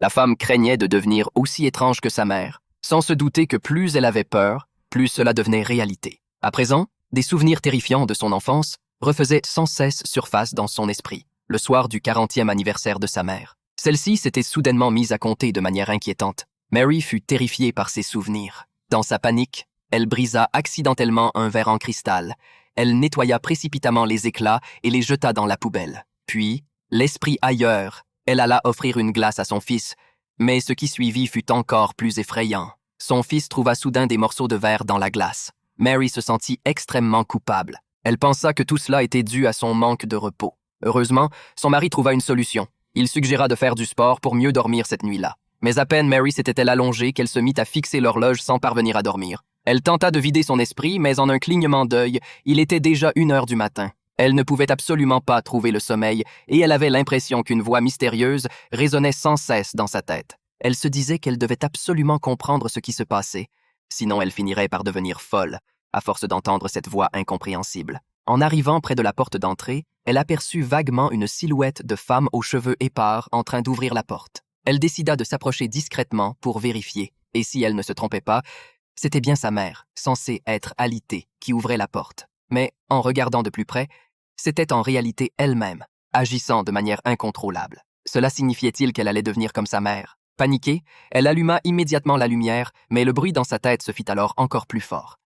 La femme craignait de devenir aussi étrange que sa mère, sans se douter que plus elle avait peur, plus cela devenait réalité. À présent, des souvenirs terrifiants de son enfance refaisaient sans cesse surface dans son esprit, le soir du 40e anniversaire de sa mère. Celle-ci s'était soudainement mise à compter de manière inquiétante. Mary fut terrifiée par ses souvenirs. Dans sa panique, elle brisa accidentellement un verre en cristal. Elle nettoya précipitamment les éclats et les jeta dans la poubelle. Puis, l'esprit ailleurs, elle alla offrir une glace à son fils, mais ce qui suivit fut encore plus effrayant. Son fils trouva soudain des morceaux de verre dans la glace. Mary se sentit extrêmement coupable. Elle pensa que tout cela était dû à son manque de repos. Heureusement, son mari trouva une solution. Il suggéra de faire du sport pour mieux dormir cette nuit-là. Mais à peine Mary s'était-elle allongée qu'elle se mit à fixer l'horloge sans parvenir à dormir. Elle tenta de vider son esprit, mais en un clignement d'œil, il était déjà 1 heure du matin. Elle ne pouvait absolument pas trouver le sommeil et elle avait l'impression qu'une voix mystérieuse résonnait sans cesse dans sa tête. Elle se disait qu'elle devait absolument comprendre ce qui se passait, sinon elle finirait par devenir folle, à force d'entendre cette voix incompréhensible. En arrivant près de la porte d'entrée, elle aperçut vaguement une silhouette de femme aux cheveux épars en train d'ouvrir la porte. Elle décida de s'approcher discrètement pour vérifier, et si elle ne se trompait pas, c'était bien sa mère, censée être alitée, qui ouvrait la porte. Mais, en regardant de plus près, c'était en réalité elle-même, agissant de manière incontrôlable. Cela signifiait-il qu'elle allait devenir comme sa mère? Paniquée, elle alluma immédiatement la lumière, mais le bruit dans sa tête se fit alors encore plus fort.